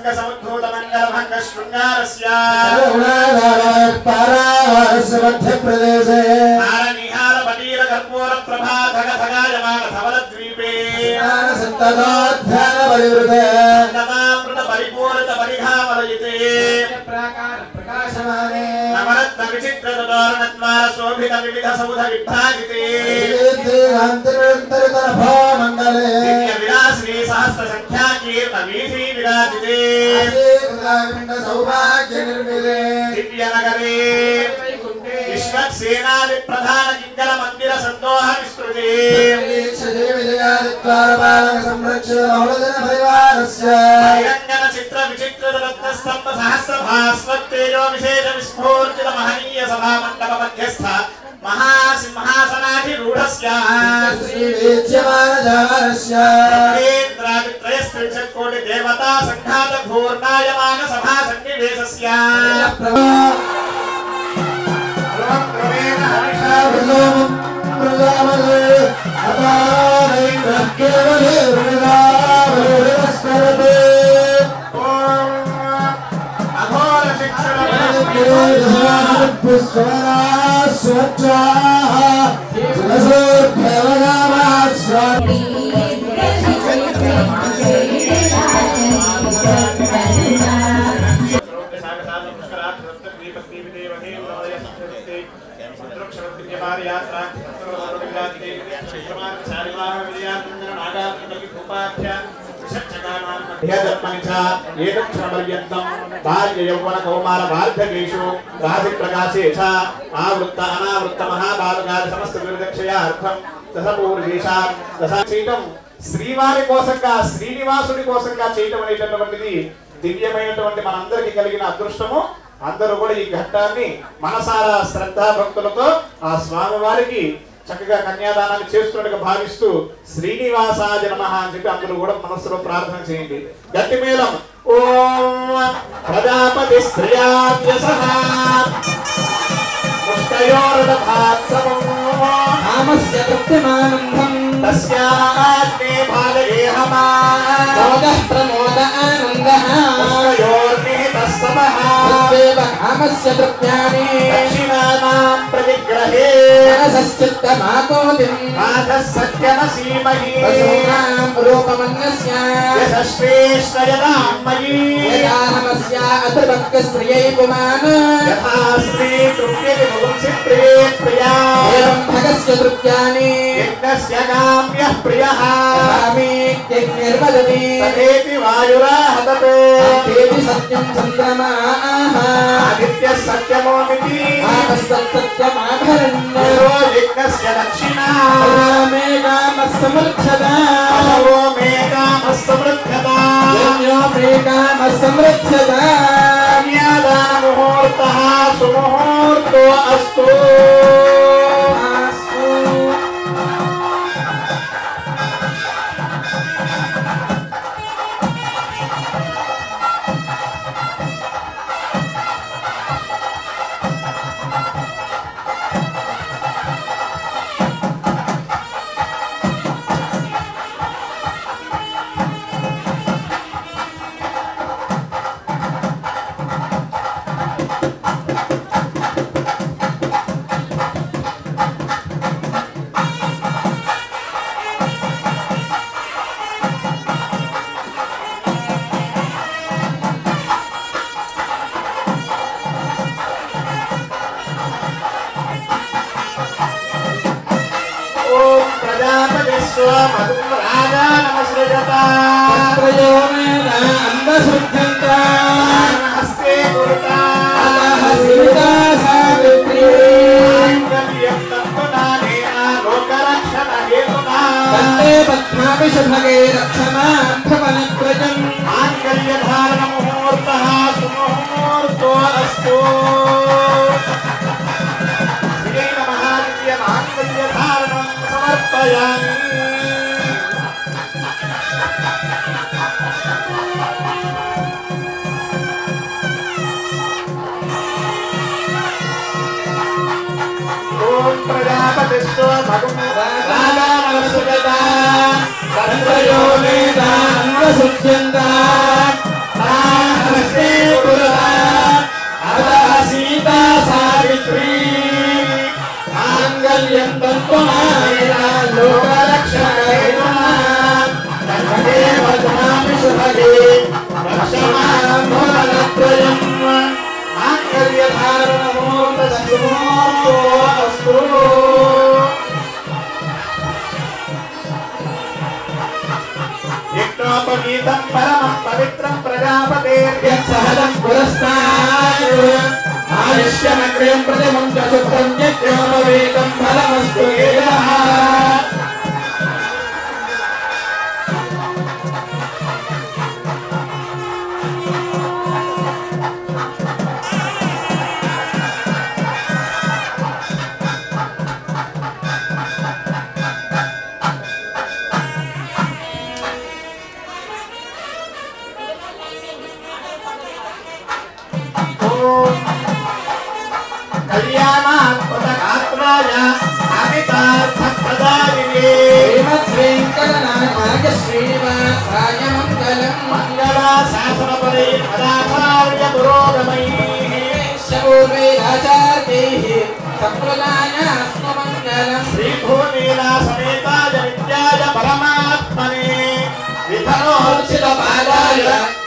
संग समुद्भूत मंगल भंग शृंगारस्य पारावारस्य मध्य प्रदेशे निहार बटीर कर्पूर प्रभा धग धगायमान धवल द्वीपे संतदाध्यान परिवृते नमामृत परिपूरित परिघामलयिते प्रकाशमाने नवरत्न विचित्र तोरणद्वार शोभित विविध सौध विभ्राजिते अंतरतरभा मंगले दिव्य विलासिनी सहस्र संख्या कीर्त वीथि विराजिते सौभाग्य निर्मिले दिव्य नगरे विश्वक्सेनादि प्रधान किंकल मंदिर संदोह विस्तृते विजयादित्वारपालक संरक्षण बहुजन परिवारस्य बहिरंगन चित्र विचित्र रत्न स्तंभ सहस्र भास्वत तेजो विशेष विस्फूर्जित महनीय सभा मंडप मध्यस्थ महासिंहासनाधिरूढस्य श्री वेद्यमान जानस्य इंद्रादित्रयस्त्रिंशत् कोटि देवता संघात घोर्णायमान सभा सन्निवेशस्य बाल्य यौवन कौमार वार्धकेषु राशि प्रकाशे च आवृत्त अनावृत्त महाबालकादि समस्त निर्दक्षयार्थं दशपूर्वेशा दशचैतं శ్రీవారి కోసంగా శ్రీనివాసుడి కోసంగా చేయటం అనేటటువంటిది దివ్యమైనటువంటి మనందరికీ కలిగిన అదృష్టము. అందరూ కూడా ఈ ఘట్టాన్ని మనసారా శ్రద్ధా భక్తులతో ఆ స్వామివారికి చక్కగా కన్యాదానాన్ని చేస్తున్నట్టుగా భావిస్తూ శ్రీనివాసాయ నమః అని చెప్పి అందరూ కూడా మనస్సులో ప్రార్థన చేయండి. గట్టి మేళం. ఓం ప్రజాపతి శ్రేయాభ్యసః ముష్టయోరదభాత్సవం కామస్య తృప్తిమానందం తస్యాగ్నే భాగయేహమా మోదః ప్రమోద ఆనందః ముష్టయోర్నిహితస్తమః తద్దేవ కామస్య తృప్త్యాని దక్షిణానాం ప్రతిగ్రహే మనసశ్చిత్తమాకోతిం మాధః సత్యమసీమహి వసూనాం రూపమన్యస్య యశశ్రేష్ఠయతాం మయీ యదాహమస్య అతృభక్త స్త్రియై పుమాన్ యథా స్త్రీ తృప్యతి పుంసి ప్రియే ప్రియా ఏవం భగస్య తృప్త్యాని యజ్ఞస్య కామ్యః ప్రియః కామి యజ్ఞర్వదతి తథేతి వాయురాహతత్ తేతి సత్యం చంద్రమాః ఆదిత్యః సత్యమోమితి ఆపస్తత్సత్యమాభరణ్య యశో యజ్ఞస్య దక్షిణా మే కామః సమృద్ధదా అశవో మే కామః సమృద్ధతా యజ్ఞో మే కామః సమృద్ధదా కన్యాదాన ముహూర్తః సుముహూర్తో అస్తు. ఓం ప్రజాపతి స్వమధుం రాజా నమస్కృత త్రయో మేన అంబసృజ్యంత హస్తే గురుతా సీతా సావిత్రి మాంగళ్యం తంతునానేన లోకరక్షణ హేతునా వందే పద్మాభి శుభగే రక్షమాం భవనత్రయం మాంగళ్యధారణ ముహూర్తః సుముహూర్తో అస్తు. శ్రీ మహాదివ్య మాంగళ్యధారణం సమర్పయామి. ఓం ప్రజాపతి స్వమధుం రాజా నమస్కృత త్రయో మేన అంబసృజ్యంత यज्ञोपवीतं परमं पवित्रं प्रजापतेर्यत्सहदं पुरस्तात् आयुष्यमग्र्यं प्रतिमं च शुक्रं यज्ञोपवीतं फलमस्तु येनः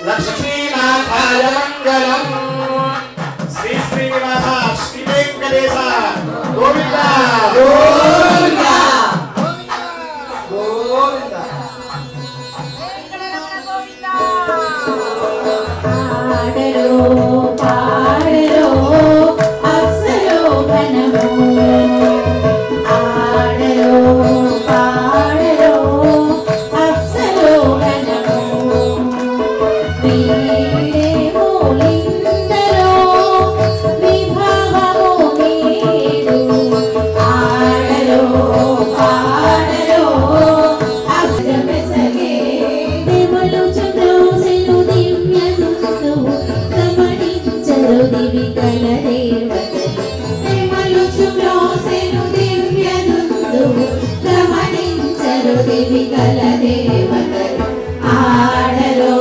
लक्ष्मीनाथाय मंगलम श्री श्रीनिवास श्री वेंकटेश गोविंद गोविंद गोविंद पाडरो अक्षरो घनमो आडरो पाडरो अक्षरो घनमो वीरे मूलिंदरो विभावमो नीरु आडरो पाडरो अक्षर सगे देवलो चंद्रो सेनु दिव्यनुंदु रमणिंचरो दिवी कल देवतलु देवलो चंद्रो सेनु दिव्यनुंदु रमणिंचरो दिवी कल देवतलु आडरो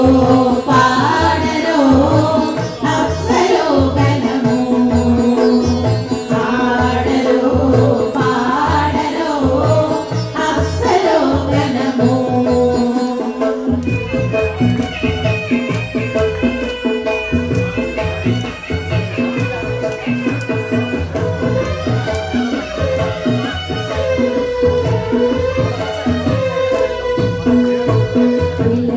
पाडरो अक्षरो घनमो आडरो पाडरो अक्षरो घनमो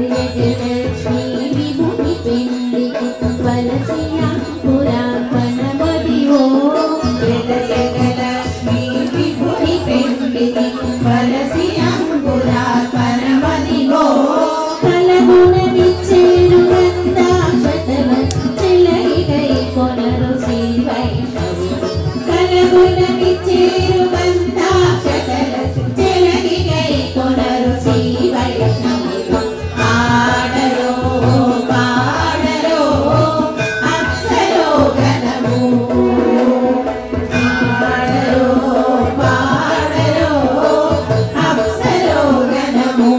लक्ष्मी विभूति पेंडिकी वलसियां पुरापन बदिवो लक्ष्मी विभूति पेंडिकी वलसियां पुरापन बदिवो कलगुण विचेरु गंधाक्षतल चिलई गई कोनरु श्री वैष्णवी कलगुण विचेरु गंधाक्षतल चिलई गई कोनरु श्री वैष्णवी आडरो पाडरो अक्षरो घनमो आडरो पाडरो अक्षरो घनमो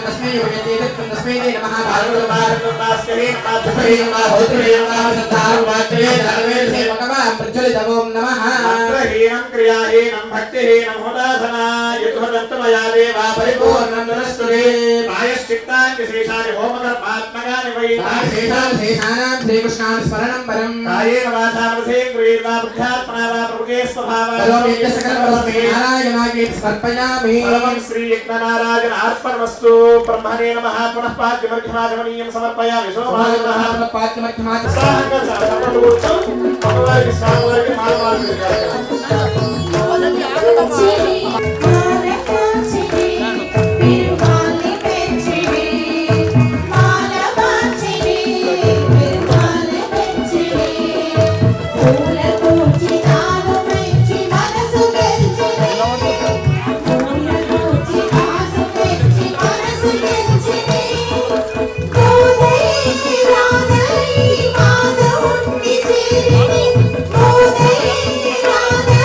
तस्मै योगेते तस्मै नमः भारत भारत भास्करे तस्मै नमः होत्रे नमः सत्तार वाक्ये धर्मे से भगवान प्रज्वलित ओम नमः मंत्रहीनं क्रियाहीनं भक्तिहीनं होदासना यतोदत्तमया देवा परिपूर्णं नरस्तुते प्रायश्चित्तानि शेषानि होमकर्मात्मकानि वै शेषानां श्रीकृष्णान् स्मरणं परं कायेन वाचा मनसेन्द्रियैर्वा बुद्ध्यात्मना वा प्रभुके स्वभावात् करोमि सकलमस्मै नारायणाय समर्पयामि परमं श्री यज्ञनारायण अर्पणमस्तु ब्रह्मणे नमः पुनः पाद्यमर्घ्यमाचमनीयं समर्पयामि सोमवासरः पाद्यमर्घ्यमाच साहंकर साहंकर भगवान साहंकर के माल Radha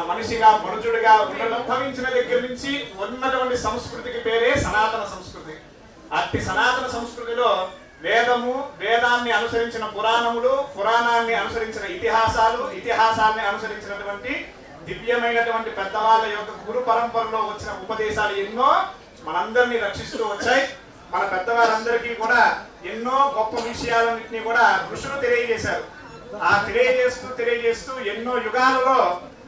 మనిషిగా మనుషుడిగా ఉద్భవించిన దగ్గర నుంచి ఉన్నటువంటి సంస్కృతికి పేరే సనాతన సంస్కృతి. అట్టి సనాతన సంస్కృతిలో వేదము, వేదాన్ని అనుసరించిన పురాణములు, పురాణాన్ని అనుసరించిన ఇతిహాసాలు, ఇతిహాసాన్ని అనుసరించినటువంటి దివ్యమైనటువంటి పెద్దవాళ్ళ యొక్క గురు పరంపరలో వచ్చిన ఉపదేశాలు ఎన్నో మనందరినీ రక్షిస్తూ వచ్చాయి. మన పెద్దవాళ్ళందరికీ కూడా ఎన్నో గొప్ప విషయాలన్నింటినీ కూడా ఋషులు తెలియజేశారు. ఆ తెలియజేస్తూ ఎన్నో యుగాలలో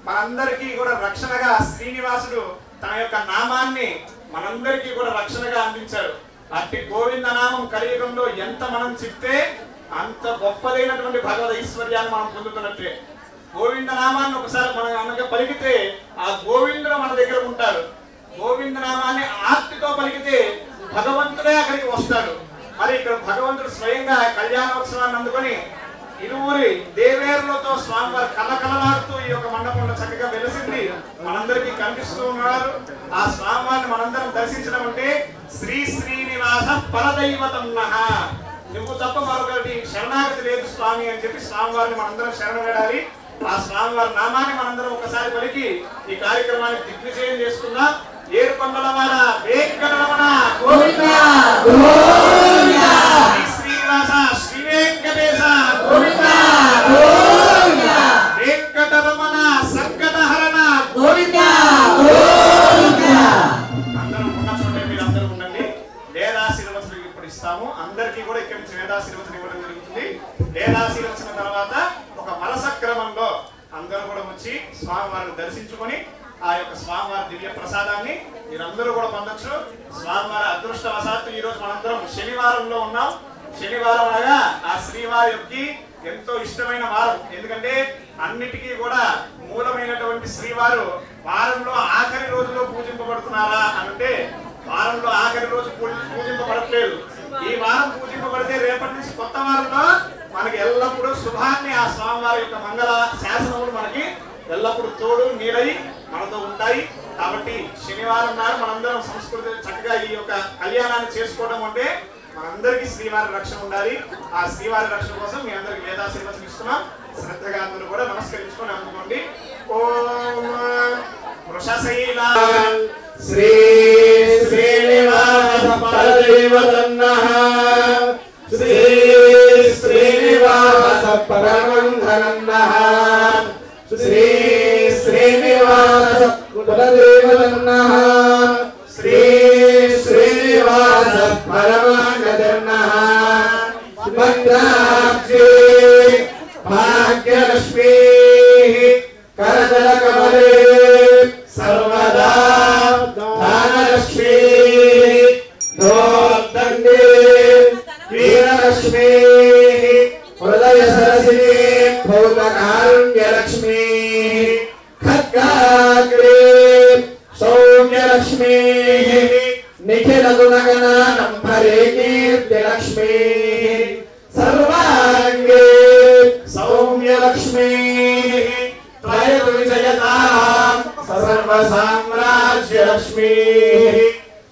మనందరికీ కూడా రక్షణగా శ్రీనివాసుడు తన యొక్క నామాన్ని మనందరికీ కూడా రక్షణగా అందించాడు. అట్టి గోవింద నామం కలియుగంలో ఎంత మనం చెప్తే అంత గొప్పదైనటువంటి భగవద్ ఐశ్వర్యాన్ని మనం పొందుతున్నట్టే. గోవింద నామాన్ని ఒకసారి మనం అనగా పలికితే ఆ గోవిందుడు మన దగ్గర ఉంటాడు. గోవింద నామాన్ని ఆర్తితో పలికితే భగవంతుడే అక్కడికి వస్తాడు. మరి ఇక్కడ భగవంతుడు స్వయంగా కళ్యాణోత్సవాన్ని అందుకొని ఇరువురి దేవేరులతో స్వామివారు కలకలలాడుతూ ఈ యొక్క మండపంలో చక్కగా వెలిసింది మనందరికీ కనిపిస్తూ ఉన్నారు. ఆ స్వామివారిని మనందరం దర్శించడం అంటే శ్రీ శ్రీనివాస పరదైవతం నః, నువ్వు తప్ప మరొకటి శరణాగతి లేదు స్వామి అని చెప్పి స్వామివారిని మనందరం శరణ వేడాలి. ఆ స్వామివారి నామాన్ని మనందరం ఒకసారి పలికి ఈ కార్యక్రమాన్ని దిగ్విజయం చేసుకుందాం. ఏడుకొండల వాడ వెంకటరమణ గోవిందా గోవిందా, శ్రీ శ్రీనివాస శ్రీ వెంకటేశ గోవిందా గోవిందా, వెంకటరమణ సంకటహరణ గోవిందా గోవిందా. అందరం ఉన్న చోటే మీరు అందరూ ఉండండి. వేదాశీర్వచనం ఇప్పుడు ఇస్తాము. అందరికీ కూడా ఇక్కడి నుంచి వేదాశీర్వచనం ఇవ్వడం జరుగుతుంది. వేదాశీర్వచనం తర్వాత ఒక వరుస క్రమంలో అందరూ కూడా వచ్చి స్వామివారిని దర్శించుకొని ఆ యొక్క స్వామివారి దివ్య ప్రసాదాన్ని మీరందరూ కూడా పొందొచ్చు. స్వామివారి అదృష్టవశాత్తు ఈ రోజు మనందరం శనివారంలో ఉన్నాం. శనివారం అనగా ఆ శ్రీవారి యొక్క ఎంతో ఇష్టమైన వారం. ఎందుకంటే అన్నిటికీ కూడా మూలమైనటువంటి శ్రీవారు వారంలో ఆఖరి రోజులో పూజింపబడుతున్నారా అంటే వారంలో ఆఖరి రోజు పూజింపబడట్లేదు. ఈ వారం పూజింపబడితే రేపటి నుంచి కొత్త వారంలో మనకి ఎల్లప్పుడూ శుభాన్ని ఆ స్వామివారి యొక్క మంగళ శాసనములు మనకి ఎల్లప్పుడూ తోడు నీడై మనతో ఉంటాయి. కాబట్టి శనివారం నాడు మనందరం సంస్కృతి చక్కగా ఈ యొక్క కళ్యాణాన్ని చేసుకోవడం అంటే మనందరికీ శ్రీవారి రక్షణ ఉండాలి. ఆ శ్రీవారి రక్షణ కోసం మీ అందరికి వేదాశీర్వచనం ఇస్తున్నాం. శ్రద్ధగా అందరూ కూడా నమస్కరించుకొని అందుకోండి. ఓం వృషశైల శ్రీ శ్రీనివాస పరదేవతన్నః శ్రీ శ్రీనివాస పరమంధనన్నః శ్రీ శ్రీనివాస కులదేవతన్నః శ్రీ శ్రీనివాస పరమాగతన్నః భద్రాబ్జే భాగ్యలక్ష్మీ కరదలకమలే సర్వదా ధనలక్ష్మీ దోర్దండే వీరలక్ష్మీ హృదయ సరసిని భౌతకారుణ్యలక్ష్మీ ఖడ్గాగ్రే సౌమ్యలక్ష్మీ నిఖిల గుణగణానంభరే కీర్తిలక్ష్మీ సర్వాంగే సౌమ్యలక్ష్మీ త్వయతు విజయతాం సర్వసామ్రాజ్యలక్ష్మీ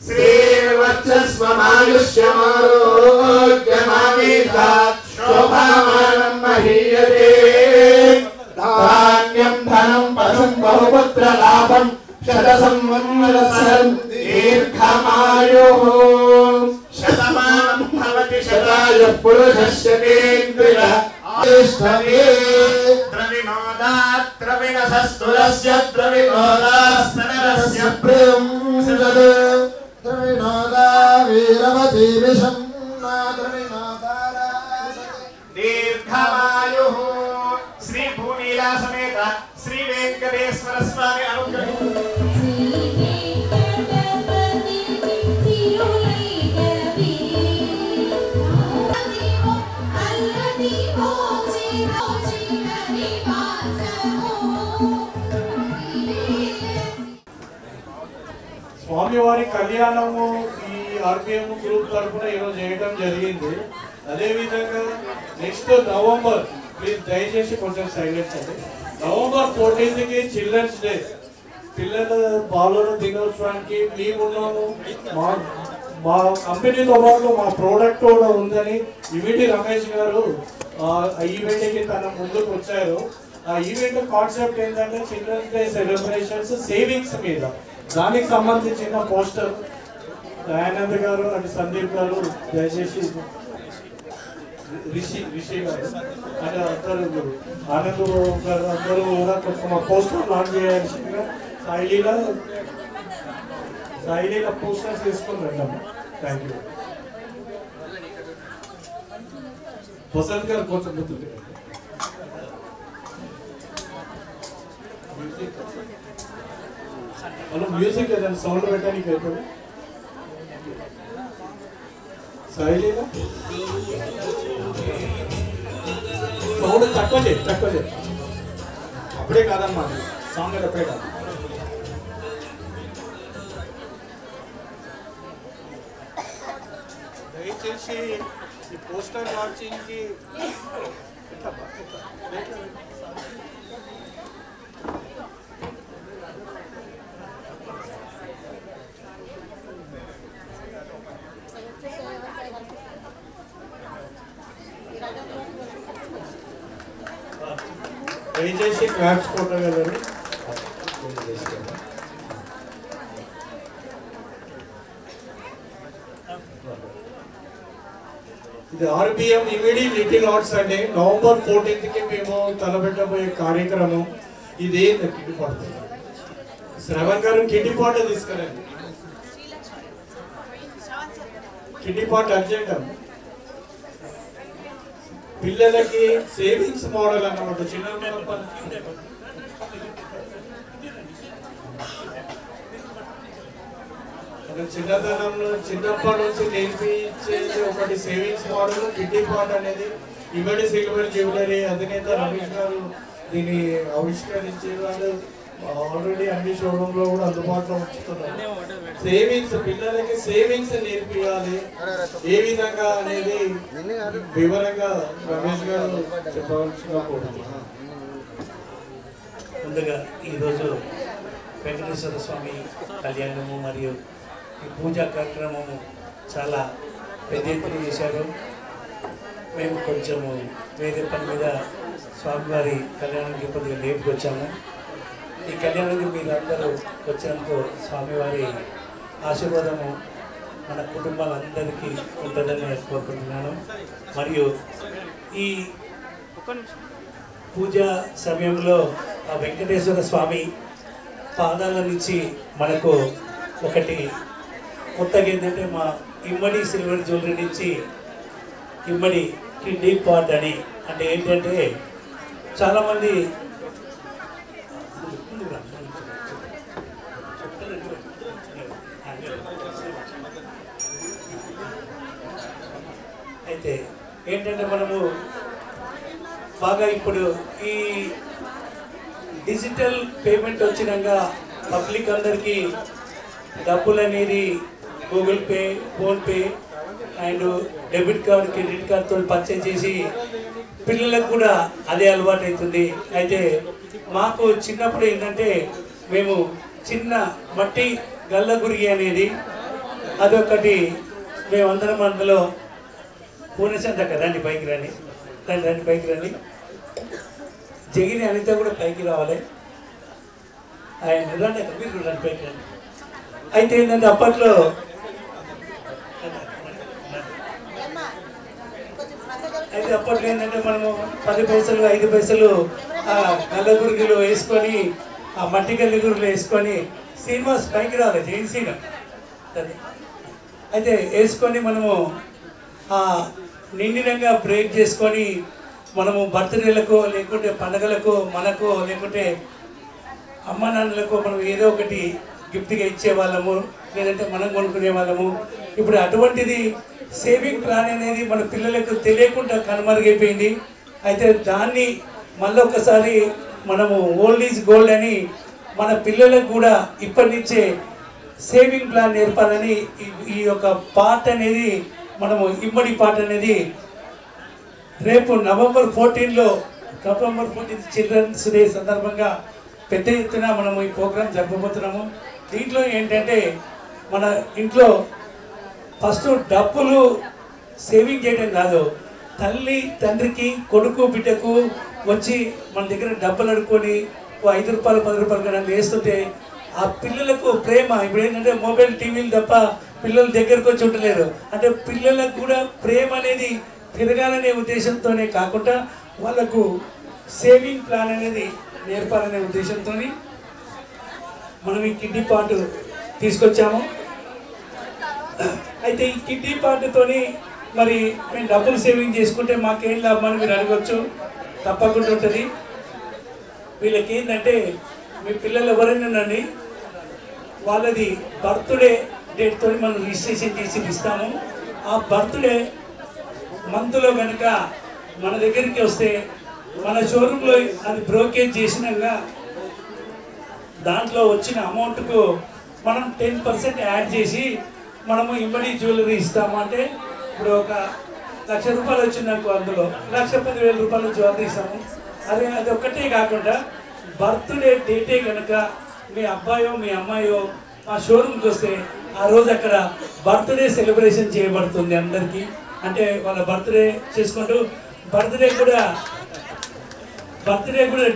శ్రీర్వర్చస్వమాయుష్యమారోగ్యమామేధాత్ శోభామానం మహీయతే ధాన్యం ధనం పశుం బహుపుత్ర లాభం శతసంవత్సరం దీర్ఘమాయుః శతమానం భవతి శతాయుః పురుషస్యేంద్రియ ఆయుష్ఠే ద్రవిణోదాత్ ద్రవిణసస్తురస్య ద్రవిణోదాస్తనరస్య ప్రియం సదదే ద్రవిణోదా వీరవతి విషం నా ద్రవిణోదారాసతే దీర్ఘమాయుః శ్రీ భూమిలా సమేత శ్రీ వెంకటేశ్వర స్వామి అనుగ్రహం స్వామివారి కళ్యాణము ఈ ఆర్పిఎం గ్రూప్ తరఫున ఈరోజు చేయడం జరిగింది. అదేవిధంగా నెక్స్ట్ నవంబర్, ప్లీజ్ దయచేసి కొంచెం సైలెన్స్ అండి. నవంబర్ 14కి చిల్డ్రన్స్ డే, పిల్లల బాలుల దినోత్సవానికి మేమున్నాము. మా కంపెనీతో పాటు మా ప్రోడక్ట్ కూడా ఉందని ఇవిటి రమేష్ గారు ఈవెంట్కి తన ముందుకు వచ్చారు. ఆ ఈవెంట్ కాన్సెప్ట్ ఏంటంటే చిల్డ్రన్స్ డే సెలబ్రేషన్స్ సేవింగ్స్ మీద, దానికి సంబంధించిన పోస్టర్ దయానంద్ గారు అండ్ సందీప్ గారు దయచేసి రిషి గారు అండ్ అందరూ ఆనంద్ గారు అందరూ కూడా కొంచెం పోస్టర్ లాంచ్ చేయాల్సిందిగా సాయిలీల పోస్టర్స్ తీసుకొని రండి. Thank you. వసంత్ గారు కొంచెం గుర్తుంది. మనం మ్యూజిక్ ఏదైనా సౌండ్ పెట్టడానికి అయిపోయింది. సాయిలీలా సౌండ్ తక్కువ చేయి. అప్పుడే కాదమ్మా, సాంగ్ అప్పుడే కాదు. దయచేసి ఈ పోస్టర్ లాంచింగ్కి దయచేసి క్లాప్స్ కొట్టగలరు. ఇది ఆర్బిఎం ఇమిడి లిటిల్ ఆర్ట్స్ అండి. నవంబర్ 14కి మేము తలపెట్టబోయే కార్యక్రమం ఇదే. కిట్టి పాట శ్రవణ్ గారు కిట్టి పాట తీసుకురండి. కిట్టి పాట అర్జెంట్. పిల్లలకి సేవింగ్స్ మోడల్ అన్నమాట. చిన్నతనంలో చిన్నప్పటి నుంచి నేర్పించేది ఒకటి సేవింగ్స్ మోడల్ కిట్టి పాట్ అనేది. ఇమడి సిల్వర్ జ్యువెలరీ అధినేత రమేష్ గారు దీన్ని ఆవిష్కరించారు. వాళ్ళు ఆల్రెడీ అన్ని షోరూమ్ లో కూడా అందుబాటులో ఉంచుతున్నారు. సేవింగ్స్, పిల్లలకి సేవింగ్స్ నేర్పియాలి ఏ విధంగా అనేది వివరంగా రమేష్ గారు చెప్పవలసిగా కోరుతున్నాను. ముందుగా ఈరోజు వెంకటేశ్వర స్వామి కళ్యాణము మరియు ఈ పూజా కార్యక్రమము చాలా పెద్ద ఎత్తున చేశారు. మేము కొంచెము వేరే పని మీద స్వామివారి కళ్యాణానికి కొద్దిగా లేట్కి వచ్చాము. ఈ కళ్యాణానికి మీరందరూ వచ్చినందుకు స్వామివారి ఆశీర్వాదము మన కుటుంబాలందరికీ ఉంటుందని నేను కోరుకుంటున్నాను. మరియు ఈ పూజా సమయంలో ఆ వెంకటేశ్వర స్వామి పాదాల నుంచి మనకు ఒకటి కొత్తగా ఏంటంటే మా ఇమ్మడి సిల్వర్ జ్యువెలరీ నుంచి ఇమ్మడి కిడ్నీ పాట్ అని, అంటే ఏంటంటే చాలామంది అయితే ఏంటంటే మనము బాగా ఇప్పుడు ఈ డిజిటల్ పేమెంట్ వచ్చినాక పబ్లిక్ అందరికీ డబ్బులు అనేది Google Pay, PhonePe and debit card, credit కార్డ్తో పర్చేజ్ చేసి పిల్లలకు కూడా అదే అలవాటు అవుతుంది. అయితే మాకు చిన్నప్పుడు ఏంటంటే మేము చిన్న మట్టి గల్ల గురిగి అనేది అదొకటి మేమందరం అందులో పూర్ణచంద్ర రండి పైకి రండి రండి పైకి రండి జగిరి అనిత కూడా పైకి రావాలి. ఆయన రండి మీరు రండి పైకి రండి. అయితే ఏంటంటే అప్పట్లో ఏంటంటే మనము 10 పైసలు 5 పైసలు ఆ గల్లగురిగిలో వేసుకొని ఆ మట్టి గల్లగురిలో వేసుకొని శ్రీనివాస్ పైకి రావాలి జైన్ శ్రీను అయితే వేసుకొని మనము నిండినంగా బ్రేక్ చేసుకొని మనము బర్త్డేలకు లేకుంటే పండగలకు మనకు లేకుంటే అమ్మ నాన్నలకు మనం ఏదో ఒకటి గిఫ్ట్గా ఇచ్చేవాళ్ళము, లేదంటే మనం కొనుక్కునే వాళ్ళము. ఇప్పుడు అటువంటిది సేవింగ్ ప్లాన్ అనేది మన పిల్లలకు తెలియకుండా కనుమరుగైపోయింది. అయితే దాన్ని మళ్ళొకసారి మనము ఓల్డ్ ఈజ్ గోల్డ్ అని మన పిల్లలకు కూడా ఇప్పటి నుంచే సేవింగ్ ప్లాన్ నేర్పాలని ఈ యొక్క పార్ట్ అనేది మనము ఇమ్మడి పార్ట్ అనేది రేపు నవంబర్ 14 చిల్డ్రన్స్ డే సందర్భంగా పెద్ద ఎత్తున మనము ఈ ప్రోగ్రాం జరపబోతున్నాము. దీంట్లో ఏంటంటే మన ఇంట్లో ఫస్ట్ డబ్బులు సేవింగ్ చేయడం కాదు, తల్లి తండ్రికి కొడుకు బిడ్డకు వచ్చి మన దగ్గర డబ్బులు అడుక్కొని 5 రూపాయలు 10 రూపాయలు కన్నా వేస్తుంటే ఆ పిల్లలకు ప్రేమ ఇప్పుడు ఏంటంటే మొబైల్ టీవీలు తప్ప పిల్లలు దగ్గరకు వచ్చి ఉండలేరు. అంటే పిల్లలకు కూడా ప్రేమ అనేది పెరగాలనే ఉద్దేశంతోనే కాకుండా వాళ్ళకు సేవింగ్ ప్లాన్ అనేది నేర్పాలనే ఉద్దేశంతో మనం ఈ కిడ్నీ పార్ట్ తీసుకొచ్చాము. అయితే ఈ కిడ్నీ పార్ట్తోని మరి మేము డబ్బులు సేవింగ్ చేసుకుంటే మాకేం లాభం అని మీరు అడగవచ్చు. తప్పకుండా ఉంటుంది. వీళ్ళకి ఏంటంటే మీ పిల్లలు ఎవరైనా ఉండండి, వాళ్ళది బర్త్డే డేట్తో మనం రిజిస్ట్రేషన్ చేసి ఇస్తాము. ఆ బర్త్డే మంత్లో కనుక మన దగ్గరికి వస్తే మన షోరూంలో అది బ్రోకేజ్ చేసినాక దాంట్లో వచ్చిన అమౌంట్కు మనం 10% యాడ్ చేసి మనము ఇమ్మడి జ్యువెలరీ ఇస్తాము. అంటే ఇప్పుడు 1,00,000 రూపాయలు వచ్చిందనుకో, అందులో 1,10,000 రూపాయలు జ్యువెలరీ ఇస్తాము. అది ఒక్కటే కాకుండా బర్త్డే డేటే కనుక మీ అబ్బాయో మీ అమ్మాయో మా షోరూమ్కి వస్తే ఆ రోజు అక్కడ బర్త్డే సెలబ్రేషన్ చేయబడుతుంది అందరికీ. అంటే వాళ్ళ బర్త్డే చేసుకుంటూ బర్త్డే కూడా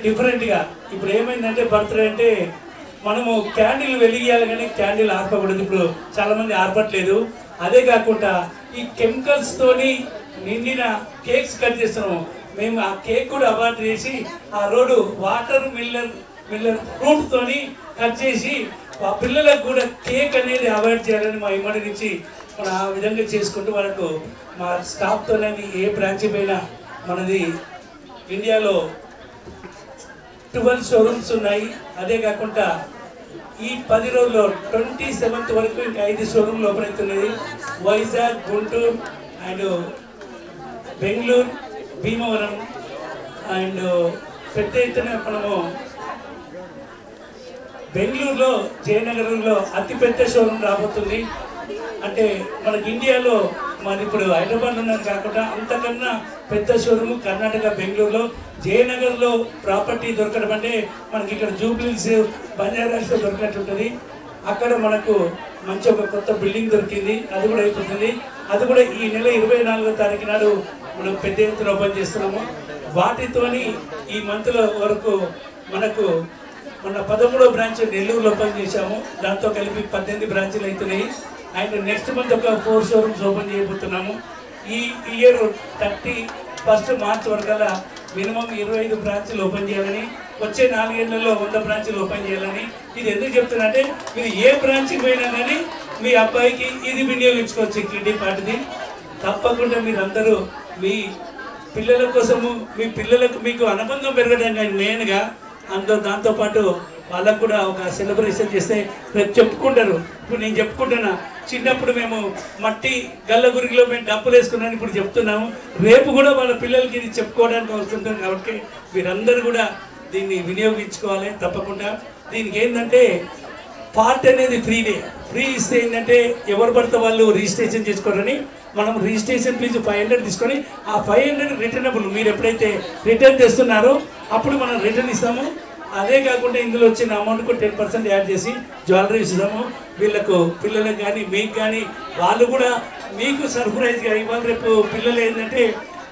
డిఫరెంట్గా. ఇప్పుడు ఏమైందంటే బర్త్డే అంటే మనము క్యాండిల్ వెలిగియాలి కానీ క్యాండిల్ ఆర్పకూడదు. ఇప్పుడు చాలామంది ఆర్పట్లేదు. అదే కాకుండా ఈ కెమికల్స్తోని నిండిన కేక్స్ కట్ చేస్తున్నాము. మేము ఆ కేక్ కూడా అవాయిడ్ చేసి ఆ రోడ్డు వాటర్ మిల్లర్ ఫ్రూట్తోని కట్ చేసి ఆ పిల్లలకు కూడా కేక్ అనేది అవాయిడ్ చేయాలని మా ఇమ్మడి నుంచి మనం ఆ విధంగా చేసుకుంటూ వాళ్ళకు మా స్టాఫ్తోనే ఏ బ్రాంచ్ పైన మనది ఇండియాలో 12 షోరూమ్స్ ఉన్నాయి. అదే కాకుండా ఈ 10 రోజుల్లో 27th వరకు ఇంకా 5 షోరూమ్లు ఓపెన్ అవుతున్నది. వైజాగ్, గుంటూరు అండ్ బెంగళూరు, భీమవరం అండ్ పెద్ద ఎత్తున మనము బెంగళూరులో జయనగరంలో అతిపెద్ద షోరూమ్ రాబోతుంది. అంటే మనకి ఇండియాలో మరి ఇప్పుడు హైదరాబాద్ ఉన్నది కాకుండా అంతకన్నా పెద్ద షోరూమ్ కర్ణాటక బెంగళూరులో జయనగర్లో ప్రాపర్టీ దొరకడం అంటే మనకి ఇక్కడ జూబ్లీస్ బంజారాస్లో దొరికినట్టు ఉంటుంది. అక్కడ మనకు మంచి ఒక కొత్త బిల్డింగ్ దొరికింది, అది కూడా అయిపోతుంది. అది కూడా ఈ నెల 24వ తారీఖు నాడు మనం పెద్ద ఎత్తున ఓపెన్ చేస్తున్నాము. వాటితోని ఈ మంత్ల వరకు మనకు మన 13వ బ్రాంచ్ నెల్లూరులో ఓపెన్ చేశాము. దాంతో కలిపి 18 బ్రాంచ్లు అవుతున్నాయి. అండ్ నెక్స్ట్ మంత్ ఒక 4 షోరూమ్స్ ఓపెన్ చేయబోతున్నాము. ఈ ఇయర్ 31 మార్చ్ వరకల్లా మినిమం 25 బ్రాంచ్లు ఓపెన్ చేయాలని, వచ్చే 4 ఏళ్లలో 100 బ్రాంచ్లు ఓపెన్ చేయాలని. ఇది ఎందుకు చెప్తున్నా అంటే మీరు ఏ బ్రాంచ్కి పోయినా కానీ మీ అబ్బాయికి ఇది వినియోగించుకోవచ్చు. కిడ్నీ పార్ట్ది తప్పకుండా మీరందరూ మీ పిల్లల కోసము, మీ పిల్లలకు మీకు అనుబంధం పెరగడానికి మెయిన్గా దాంతోపాటు వాళ్ళకు కూడా ఒక సెలబ్రేషన్ చేస్తే రేపు చెప్పుకుంటారు. ఇప్పుడు నేను చెప్పుకుంటున్నా, చిన్నప్పుడు మేము మట్టి గల్ల గురిగిలో మేము డబ్బులు వేసుకున్నాను, ఇప్పుడు చెప్తున్నాము. రేపు కూడా వాళ్ళ పిల్లలకి ఇది చెప్పుకోవడానికి వస్తుంటాం. కాబట్టి మీరందరూ కూడా దీన్ని వినియోగించుకోవాలి తప్పకుండా. దీనికి ఏంటంటే పార్ట్ అనేది ఫ్రీనే. ఫ్రీ ఇస్తే ఏంటంటే ఎవరు పడితే వాళ్ళు రిజిస్ట్రేషన్ చేసుకోరని మనం రిజిస్ట్రేషన్ ఫీజు 500 తీసుకొని ఆ 500 రిటర్నబుల్ మీరు ఎప్పుడైతే రిటర్న్ చేస్తున్నారో అప్పుడు మనం రిటర్న్ ఇస్తాము. అదే కాకుండా ఇందులో వచ్చిన అమౌంట్కు 10% యాడ్ చేసి జ్యువెలరీ ఇస్తాము. వీళ్ళకు పిల్లలకు కానీ మీకు కానీ వాళ్ళు కూడా మీకు సర్ప్రైజ్గా ఇవాళ రేపు పిల్లలు ఏంటంటే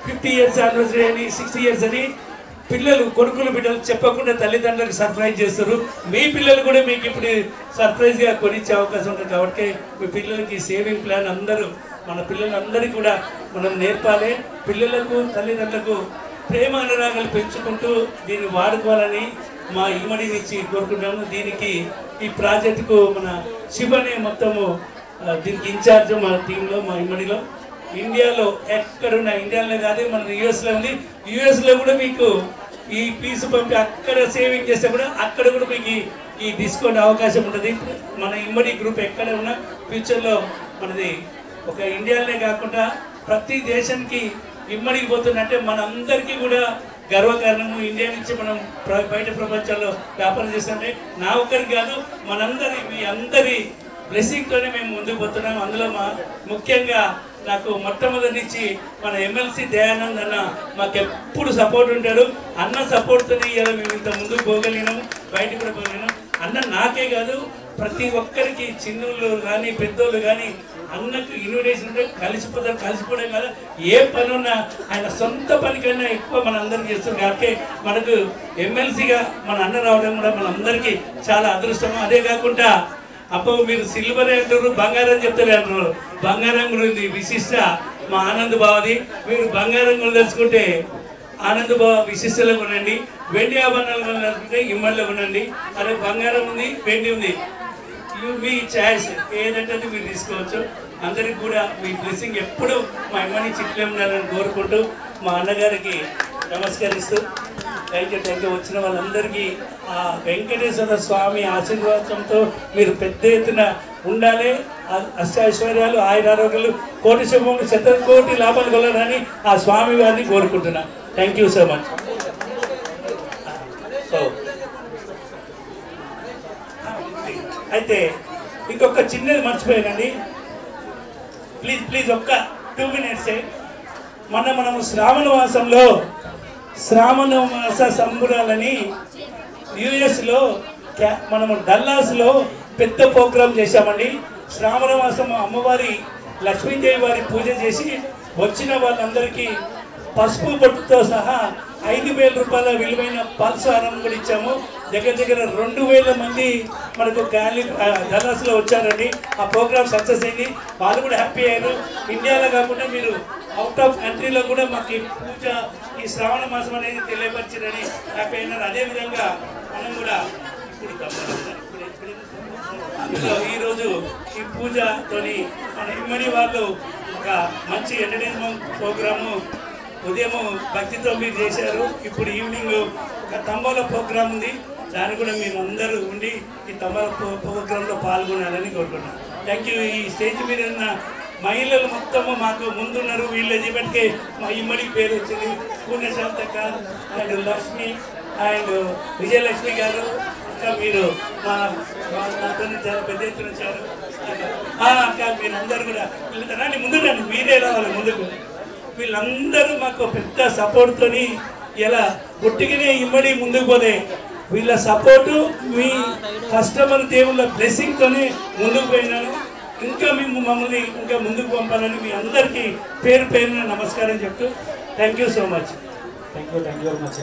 50 ఇయర్స్ యానివర్సరీ అని 60 ఇయర్స్ అని పిల్లలు కొడుకులు బిడ్డలు చెప్పకుండా తల్లిదండ్రులకు సర్ప్రైజ్ చేస్తారు. మీ పిల్లలు కూడా మీకు ఇప్పుడు సర్ప్రైజ్గా కొనిచ్చే అవకాశం ఉంటుంది. కాబట్టి మీ పిల్లలకి సేవింగ్ ప్లాన్ అందరూ మన పిల్లలందరికీ కూడా మనం నేర్పాలి. పిల్లలకు తల్లిదండ్రులకు ప్రేమ అనురాగాలు పెంచుకుంటూ దీన్ని వాడుకోవాలని మా ఇమ్మడి నుంచి కోరుకుంటాము. దీనికి ఈ ప్రాజెక్టుకు మన శివనే మొత్తము దీనికి ఇన్ఛార్జ్ మా టీంలో, మా ఇమ్మడిలో. ఇండియాలో ఎక్కడున్నా, ఇండియాలో కాదు మన యూఎస్లో ఉంది. యూఎస్లో కూడా మీకు ఈ పీసు పంపి అక్కడ సేవింగ్ చేస్తే కూడా అక్కడ కూడా మీకు ఈ డిస్కౌంట్ అవకాశం ఉంటుంది. మన ఇమ్మడి గ్రూప్ ఎక్కడ ఉన్నా ఫ్యూచర్లో మనది ఒక ఇండియాలోనే కాకుండా ప్రతి దేశానికి ఇమ్మడికి పోతున్నట్టే మనందరికీ కూడా గర్వకారణము. ఇండియా నుంచి మనం బయట ప్రపంచాల్లో వ్యాపారం చేస్తుంటే నా ఒక్కరికి కాదు మనందరి మీ అందరి బ్లెస్సింగ్తోనే మేము ముందుకు పోతున్నాము. అందులో ముఖ్యంగా నాకు మొట్టమొదటి నుంచి మన ఎమ్మెల్సీ దయానంద్ అన్న మాకు ఎప్పుడు సపోర్ట్ ఉంటాడు. అన్న సపోర్ట్తోనే ఇలా మేము ఇంత ముందుకు పోగలిగినాము, బయటకు కూడా పోగలిగినాం. అన్న నాకే కాదు ప్రతి ఒక్కరికి, చిన్నోళ్ళు కానీ పెద్దోళ్ళు కానీ అన్నకు ఇన్విటేషన్ ఉంటే కలిసిపోతారు. కలిసిపోవడం కదా ఏ పని ఉన్నా ఆయన సొంత పని కన్నా ఎక్కువ మన అందరికి చేస్తారు. కాబట్టి మనకు ఎమ్మెల్సీగా మన అన్న రావడం కూడా మన అందరికీ చాలా అదృష్టము. అదే కాకుండా అబ్బో మీరు సిల్వర్ అంటారు, బంగారం చెప్తారు అంటారు. బంగారం గురించి విశిష్ట మా ఆనంద్ బావది. మీరు బంగారం కూడా తెలుసుకుంటే ఆనంద్ బావ విశిష్టలో కొనండి, వెండి ఆభరణాలు కొనుకుంటే ఇమ్మడిలో కొనండి. అదే బంగారం ఉంది, వెండి ఉంది, మీ ఛాయిస్ ఏదంటే మీరు తీసుకోవచ్చు. అందరికి కూడా మీ బ్లెస్సింగ్ ఎప్పుడు మా ఇమ్మని చిట్లే ఉండాలని కోరుకుంటూ మా అన్నగారికి నమస్కరిస్తూ థ్యాంక్ యూ వచ్చిన వాళ్ళందరికీ ఆ వెంకటేశ్వర స్వామి ఆశీర్వాదంతో మీరు పెద్ద ఎత్తున ఉండాలి. అష్టైశ్వర్యాలు, ఆయురారోగ్యాలు, కోటి శుభములు, శతకోటి లాభాలు కొనాలని ఆ స్వామి వారిని కోరుకుంటున్నాను. Thank you so much. So అయితే ఇంకొక చిన్నది మర్చిపోయానండి, ప్లీజ్ ఒక్క 2 minutes. మనము శ్రావణ మాస సంబురాలని యుఎస్లో మనము డల్లాస్లో పెద్ద ప్రోగ్రాం చేశామండి. శ్రావణ మాసం అమ్మవారి లక్ష్మీదేవి వారి పూజ చేసి వచ్చిన వాళ్ళందరికీ పసుపు బొట్టుతో సహా 5,000 రూపాయల విలువైన పల్సారం కూడా ఇచ్చాము. దగ్గర 2,000 మంది మనకు డల్లాస్లో వచ్చారండి. ఆ ప్రోగ్రామ్ సక్సెస్ అయింది. వాళ్ళు కూడా హ్యాపీ అయ్యారు. ఇండియాలో కాకుండా మీరు అవుట్ ఆఫ్ కంట్రీలో కూడా మాకు పూజ ఈ శ్రావణ మాసం అనేది తెలియపరిచారని హ్యాపీ అయినారు. అదేవిధంగా మనం కూడా ఇప్పుడు ఈరోజు ఈ పూజతోని మన ఇమ్మడి వాళ్ళు ఒక మంచి ఎంటర్టైన్మెంట్ ప్రోగ్రాము ఉదయం భక్తితో మీరు చేశారు. ఇప్పుడు ఈవినింగ్ ఒక తంబాల ప్రోగ్రామ్ ఉంది, దాన్ని కూడా మేము అందరూ ఉండి ఈ తంబాల ప్రోగ్రాంలో పాల్గొనాలని కోరుకుంటున్నాం. Thank you. ఈ స్టేజ్ మీద ఉన్న మహిళలు మొత్తము మాకు ముందున్నారు. వీళ్ళ జీవన్కే మా ఇమ్మడికి పేరు వచ్చింది. పూర్ణశాంతక్క అండ్ లక్ష్మి అండ్ విజయలక్ష్మి గారు, ఇంకా మీరు నాతో చాలా పెద్ద ఎత్తున వచ్చారు. అక్క మీరందరూ కూడా రండి, ముందు రండి, మీరే రావాలి ముందుకు. వీళ్ళందరూ మాకు పెద్ద సపోర్ట్తో ఇలా ఒట్టిగానే ఇమ్మడి ముందుకు పోతే వీళ్ళ సపోర్టు మీ కస్టమర్ దేవుళ్ళ బ్లెస్సింగ్తోనే ముందుకు పోయినాను. ఇంకా మేము మమ్మల్ని ఇంకా ముందుకు పంపాలని మీ అందరికీ పేరు పేరున నమస్కారం చెప్తూ thank you so much. Thank you very much.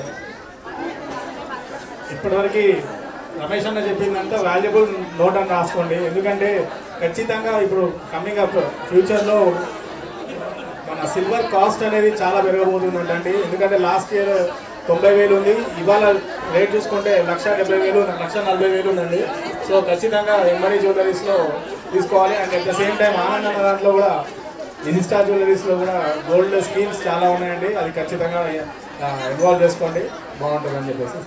ఇప్పటివరకు రమేష్ అన్న చెప్పిందంతా వాల్యుబుల్ నోట్ అని రాసుకోండి. ఎందుకంటే ఖచ్చితంగా ఇప్పుడు కమింగ్ అప్ ఫ్యూచర్లో మన సిల్వర్ కాస్ట్ అనేది చాలా పెరగబోతుందండి. ఎందుకంటే లాస్ట్ ఇయర్ 90,000 ఉంది, ఇవాళ రేట్ చూసుకుంటే 1,70,000 1,40,000 ఉందండి. సో ఖచ్చితంగా ఎంఆర్ఈ జ్యువెలరీస్లో తీసుకోవాలి. And at the same time Anand అన్న దాంట్లో కూడా ఇన్స్టా జ్యువెలరీస్లో కూడా గోల్డ్ స్కీమ్స్ చాలా ఉన్నాయండి. అది ఖచ్చితంగా ఇన్వాల్వ్ చేసుకోండి, బాగుంటుంది అని చెప్పేసి.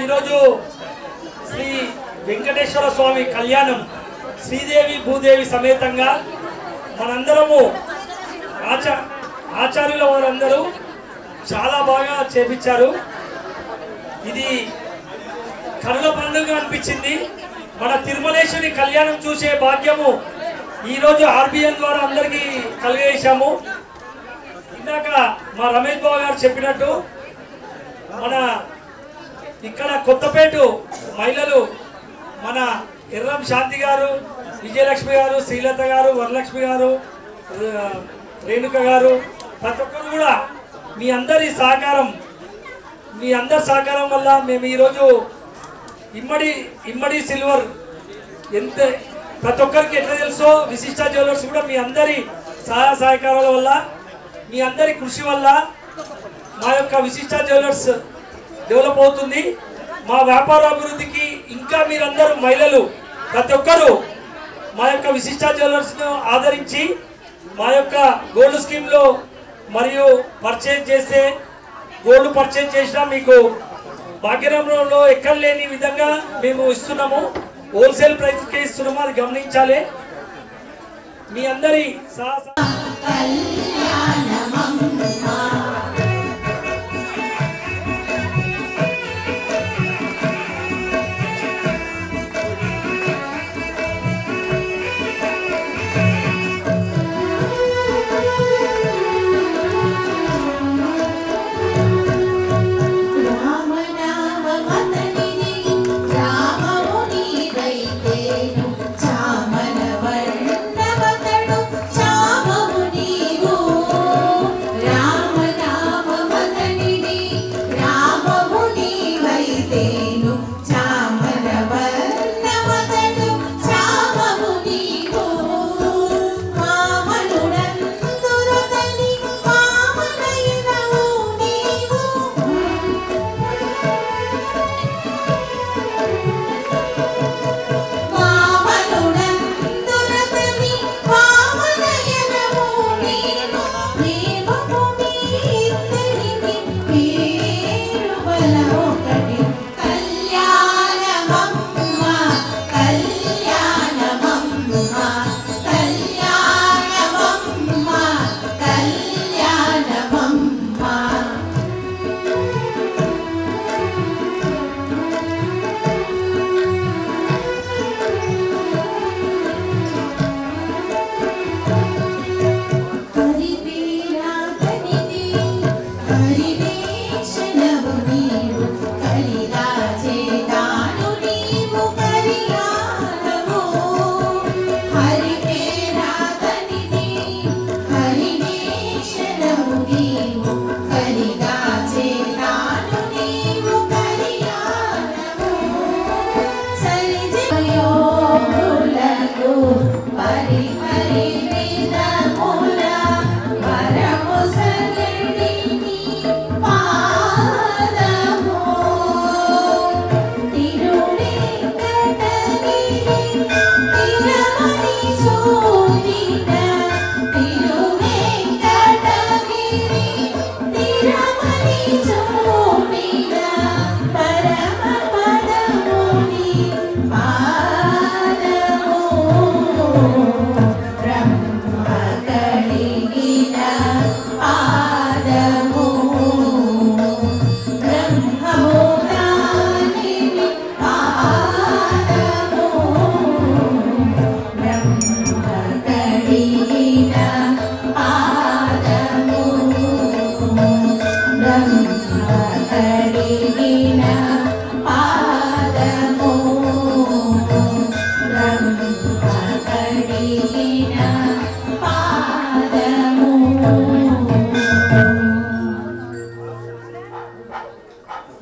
ఈరోజు శ్రీ వెంకటేశ్వర స్వామి కళ్యాణం శ్రీదేవి భూదేవి సమేతంగా మనందరము ఆచార్యుల వారందరూ చాలా బాగా చేపించారు. ఇది కనుల పండుగ అనిపించింది. మన తిరుమలేశ్వరి కళ్యాణం చూసే భాగ్యము ఈరోజు ఆర్బిఎన్ ద్వారా అందరికీ కలిగేసాము. ఇందాక మా రమేష్ బాబు గారు చెప్పినట్టు మన ఇక్కడ కొత్తపేట మహిళలు మన ఎర్రం శాంతి గారు, విజయలక్ష్మి గారు, శ్రీలత గారు, వరలక్ష్మి గారు, రేణుక గారు, ప్రతి ఒక్కరు కూడా మీ అందరి సహకారం వల్ల మేము ఈరోజు ఇమ్మడి సిల్వర్ ఎంత ప్రతి ఒక్కరికి ఎట్లా తెలుసో విశిష్ట జ్యువెలర్స్ కూడా మీ అందరి సహాయ సహకారాల వల్ల, మీ అందరి కృషి వల్ల మా యొక్క విశిష్ట జ్యువెలర్స్ డెవలప్ అవుతుంది. మా వ్యాపార అభివృద్ధికి ఇంకా మీరందరూ మహిళలు ప్రతి ఒక్కరూ మా యొక్క విశిష్ట జ్యువెలర్స్ను ఆదరించి మా యొక్క గోల్డ్ స్కీమ్లో మరియు పర్చేజ్ చేసినా మీకు భాగ్యనగరంలో ఎక్కడ లేని విధంగా మేము ఇస్తున్నాము. హోల్సేల్ ప్రైస్కే ఇస్తున్నాము, అది గమనించాలి. మీ అందరి రామ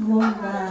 Mumbai.